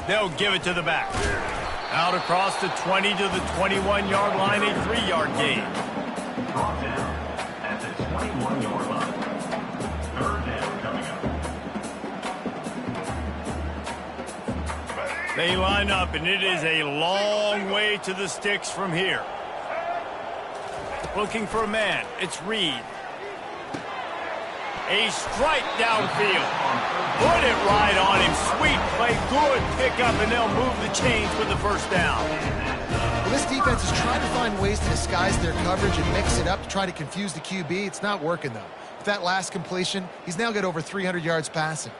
Speaker 1: They'll give it to the back. Out across the 20 to the 21-yard line, a 3-yard gain.
Speaker 5: Brought down at the 21-yard line. Third down coming up.
Speaker 1: They line up, and it is a long way to the sticks from here. Looking for a man. It's Reed. A strike downfield. Put it right on him. Sweet play. Good pickup, and they'll move the chains with the first down.
Speaker 2: Well, this defense is trying to find ways to disguise their coverage and mix it up to try to confuse the QB. It's not working, though. With that last completion, he's now got over 300 yards passing.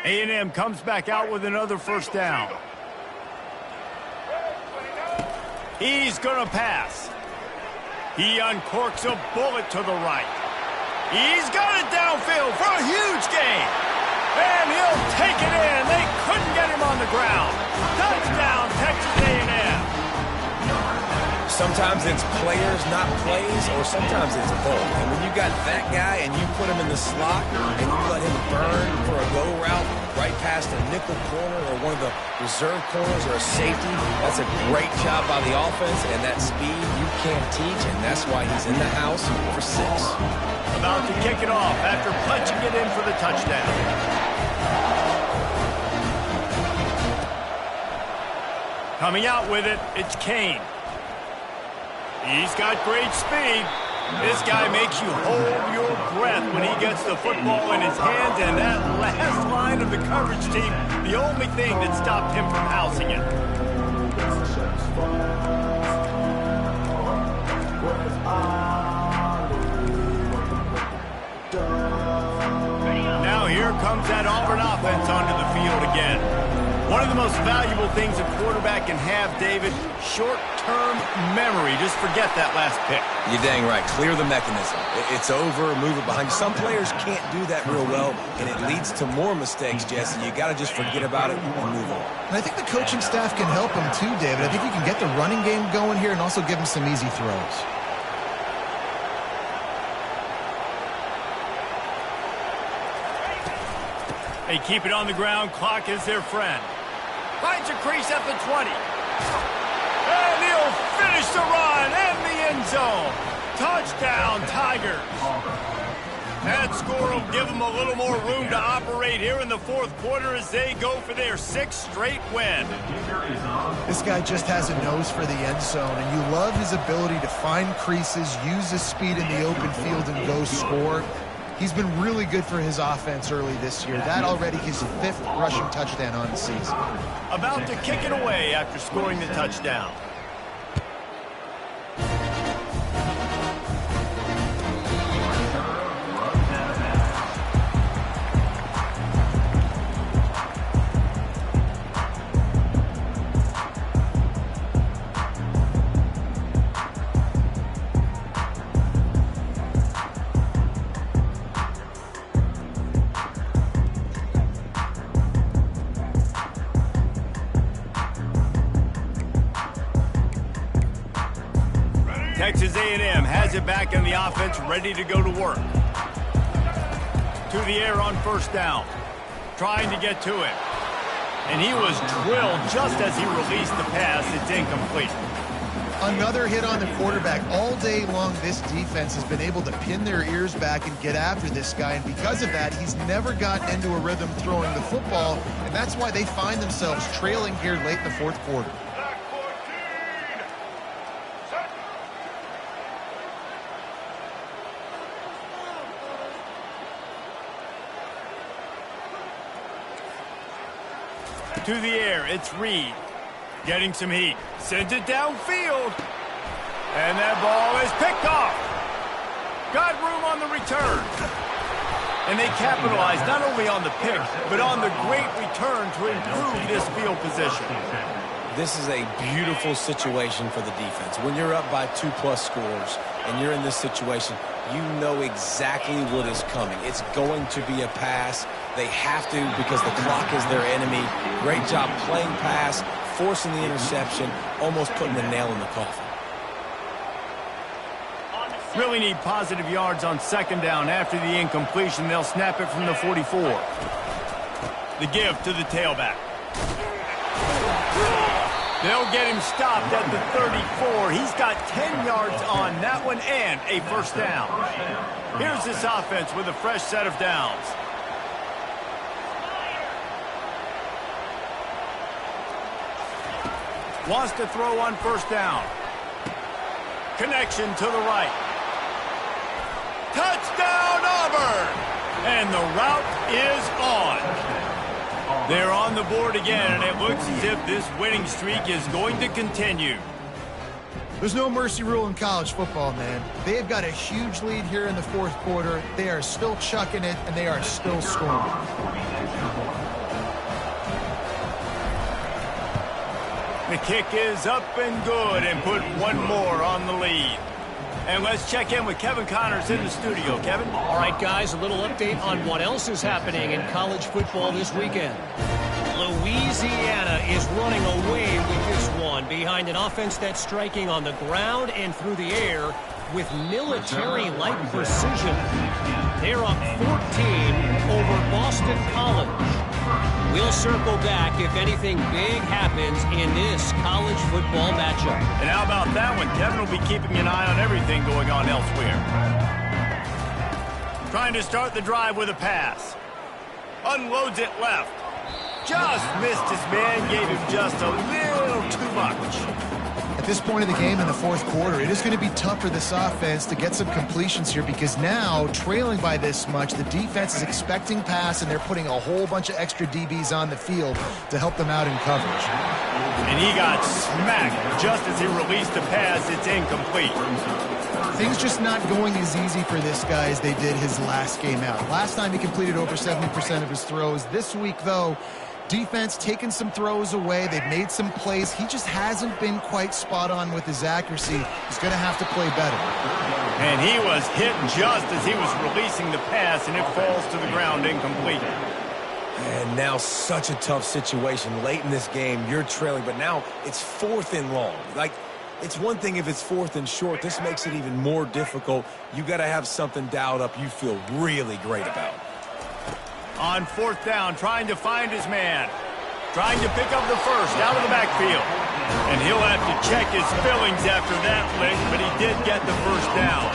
Speaker 1: A&M comes back out with another first down. He's going to pass. He uncorks a bullet to the right. He's got it downfield for a huge gain. And he'll take it in. They couldn't get him on the ground. Touchdown, Texas A&M.
Speaker 3: Sometimes it's players, not plays, or sometimes it's both. And when you got that guy and you put him in the slot and you let him burn for a go route right past a nickel corner or one of the reserve corners or a safety, that's a great job by the offense, and that speed you can't teach, and that's why he's in the house for 6.
Speaker 1: About to kick it off after punching it in for the touchdown. Coming out with it, it's Kane. He's got great speed. This guy makes you hold your breath when he gets the football in his hands, and that last line of the coverage team, the only thing that stopped him from housing it. Now here comes that Auburn offense onto the field again. One of the most valuable things a quarterback can have, David, short-term memory. Just forget that last pick.
Speaker 3: You're dang right. Clear the mechanism. It's over, move it behind you. Some players can't do that real well, and it leads to more mistakes, Jesse. You got to just forget about it and move on.
Speaker 2: And I think the coaching staff can help him too, David. I think you can get the running game going here and also give him some easy throws.
Speaker 1: They keep it on the ground. Clock is their friend. Finds a crease at the 20. And he'll finish the run and the end zone. Touchdown, Tigers. That score will give them a little more room to operate here in the fourth quarter as they go for their 6th straight win.
Speaker 2: This guy just has a nose for the end zone, and you love his ability to find creases, use his speed in the open field, and go score. He's been really good for his offense early this year. That already his 5th rushing touchdown on the season.
Speaker 1: About to kick it away after scoring the touchdown. Texas A&M has it back in the offense, ready to go to work. To the air on first down. Trying to get to it. And he was drilled just as he released the pass. It's incomplete.
Speaker 2: Another hit on the quarterback. All day long, this defense has been able to pin their ears back and get after this guy. And because of that, he's never gotten into a rhythm throwing the football. And that's why they find themselves trailing here late in the fourth quarter.
Speaker 1: To the air, it's Reed. Getting some heat. Sends it downfield. And that ball is picked off. Got room on the return. And they capitalized not only on the pick, but on the great return to improve this field position.
Speaker 3: This is a beautiful situation for the defense. When you're up by 2+ scores and you're in this situation, you know exactly what is coming. It's going to be a pass. They have to because the clock is their enemy. Great job playing pass, forcing the interception, almost putting the nail in the coffin.
Speaker 1: Really need positive yards on second down. After the incompletion, they'll snap it from the 44. The give to the tailback. They'll get him stopped at the 34. He's got 10 yards on that one and a first down. Here's this offense with a fresh set of downs. Wants to throw on first down. Connection to the right. Touchdown, Auburn! And the route is on. They're on the board again, and it looks as if this winning streak is going to continue.
Speaker 2: There's no mercy rule in college football, man. They have got a huge lead here in the fourth quarter. They are still chucking it, and they are still scoring.
Speaker 1: The kick is up and good and put one more on the lead. And let's check in with Kevin Connors in the studio. Kevin?
Speaker 4: All right, guys, a little update on what else is happening in college football this weekend. Louisiana is running away with this one behind an offense that's striking on the ground and through the air with military-like precision. They're up 14 over Boston College. We'll circle back if anything big happens in this college football matchup.
Speaker 1: And how about that one? Kevin will be keeping an eye on everything going on elsewhere. Trying to start the drive with a pass. Unloads it left. Just missed his man, gave him just a little too much.
Speaker 2: At this point of the game in the fourth quarter, it is going to be tough for this offense to get some completions here because now, trailing by this much, the defense is expecting pass, and they're putting a whole bunch of extra DBs on the field to help them out in coverage.
Speaker 1: And he got smacked just as he released the pass. It's incomplete.
Speaker 2: Things just not going as easy for this guy as they did his last game out. Last time he completed over 70% of his throws. This week, though, defense taking some throws away. They've made some plays. He just hasn't been quite spot on with his accuracy. He's going to have to play better.
Speaker 1: And he was hit just as he was releasing the pass, and it falls to the ground incomplete.
Speaker 3: And now such a tough situation. Late in this game, you're trailing, but now it's 4th and long. Like, it's one thing if it's 4th and short. This makes it even more difficult. You got to have something dialed up you feel really great about.
Speaker 1: On 4th down, trying to find his man. Trying to pick up the first out of the backfield. And he'll have to check his fillings after that lick, but he did get the first down.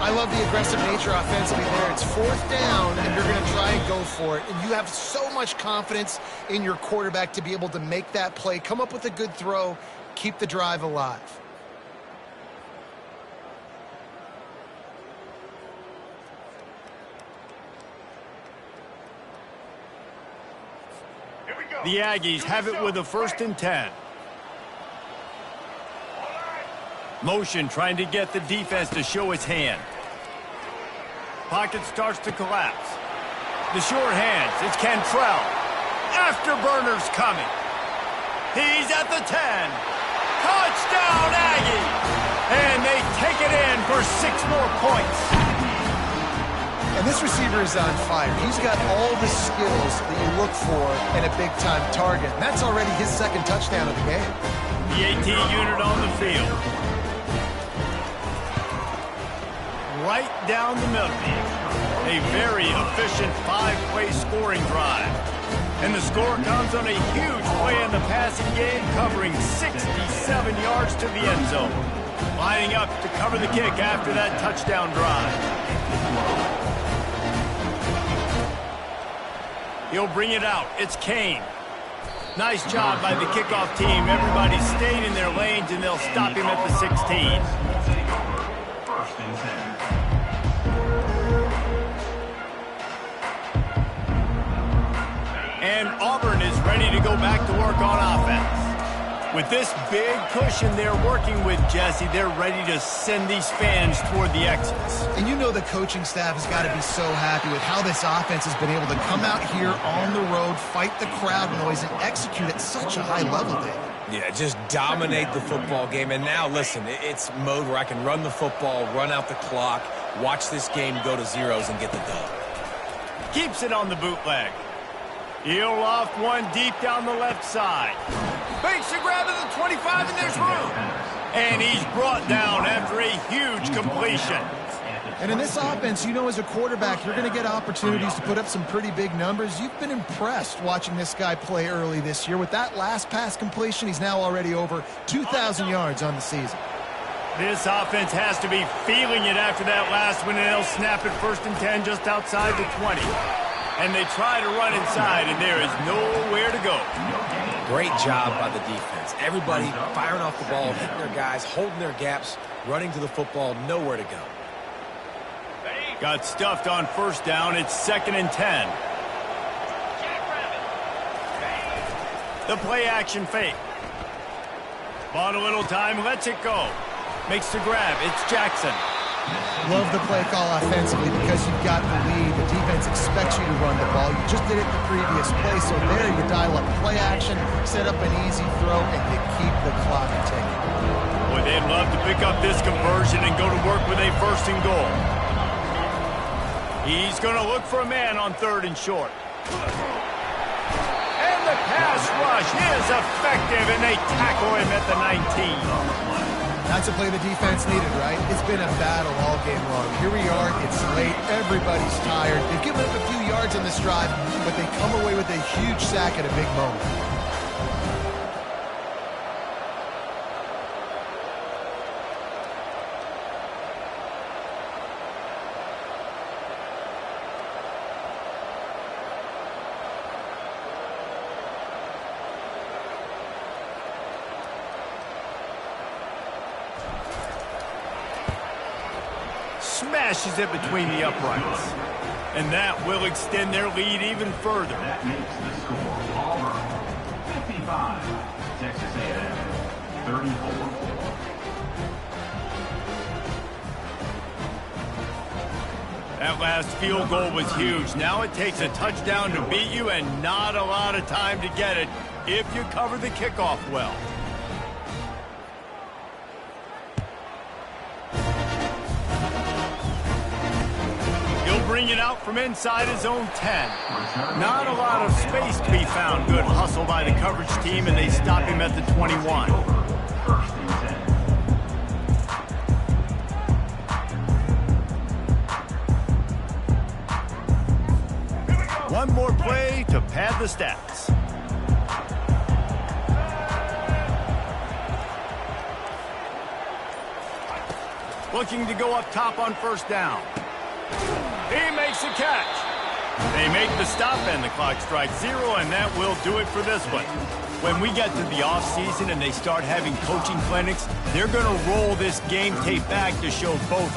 Speaker 2: I love the aggressive nature offensively there. It's 4th down, and you're going to try and go for it. And you have so much confidence in your quarterback to be able to make that play, come up with a good throw, keep the drive alive.
Speaker 1: The Aggies have it with a 1st and 10. Motion trying to get the defense to show its hand. Pocket starts to collapse. The short hands, it's Cantrell. Afterburner's coming. He's at the 10. Touchdown, Aggie! And they take it in for 6 more points.
Speaker 2: And this receiver is on fire. He's got all the skills that you look for in a big-time target. And that's already his 2nd touchdown of the game.
Speaker 1: The AT unit on the field. Right down the middle. A very efficient 5-play scoring drive. And the score comes on a huge play in the passing game, covering 67 yards to the end zone. Lining up to cover the kick after that touchdown drive. He'll bring it out. It's Kane. Nice job by the kickoff team. Everybody stayed in their lanes, and they'll stop him at the 16.
Speaker 5: 1st and 10.
Speaker 1: And Auburn is ready to go back to work on offense. With this big cushion they're working with, Jesse, they're ready to send these fans toward the exits.
Speaker 2: And you know the coaching staff has got to be so happy with how this offense has been able to come out here on the road, fight the crowd noise, and execute at such a high level, David.
Speaker 3: Yeah, just dominate the football game. And now, listen, it's mode where I can run the football, run out the clock, watch this game go to zeros and get the dub.
Speaker 1: Keeps it on the bootleg. He'll loft one deep down the left side. Fakes a grab at the 25, and there's room. And he's brought down after a huge completion.
Speaker 2: And in this offense, you know, as a quarterback, you're going to get opportunities to put up some pretty big numbers. You've been impressed watching this guy play early this year. With that last pass completion, he's now already over 2,000 yards on the season.
Speaker 1: This offense has to be feeling it after that last one, and they'll snap it 1st and 10 just outside the 20. And they try to run inside, and there is nowhere to go.
Speaker 3: Great job by the defense. Everybody firing off the ball, hitting their guys, holding their gaps, running to the football, nowhere to go.
Speaker 1: Got stuffed on first down. It's 2nd and 10. The play action fake. Bought a little time, lets it go. Makes the grab. It's Jackson.
Speaker 2: Love the play call offensively because you've got the lead. The defense expects you to run the ball. You just did it the previous play, so there you dial up play action, set up an easy throw, and you keep the clock ticking.
Speaker 1: Boy, they'd love to pick up this conversion and go to work with a 1st and goal. He's going to look for a man on 3rd and short. And the pass rush is effective, and they tackle him at the 19.
Speaker 2: That's a play the defense needed, right? It's been a battle all game long. Here we are, it's late, everybody's tired. They've given up a few yards on this drive, but they come away with a huge sack at a big moment.
Speaker 1: Smashes it between the uprights. And that will extend their lead even further.
Speaker 5: That makes the score Auburn 55, Texas A&M 34.
Speaker 1: That last field goal was huge. Now it takes a touchdown to beat you and not a lot of time to get it if you cover the kickoff well. Bring it out from inside his own 10. Not a lot of space to be found. Good hustle by the coverage team, and they stop him at the 21.
Speaker 5: 1st and 10.
Speaker 1: One more play to pad the stats. Looking to go up top on 1st down. He makes the catch. They make the stop, and the clock strikes 0, and that will do it for this one. When we get to the offseason and they start having coaching clinics, they're going to roll this game tape back to show both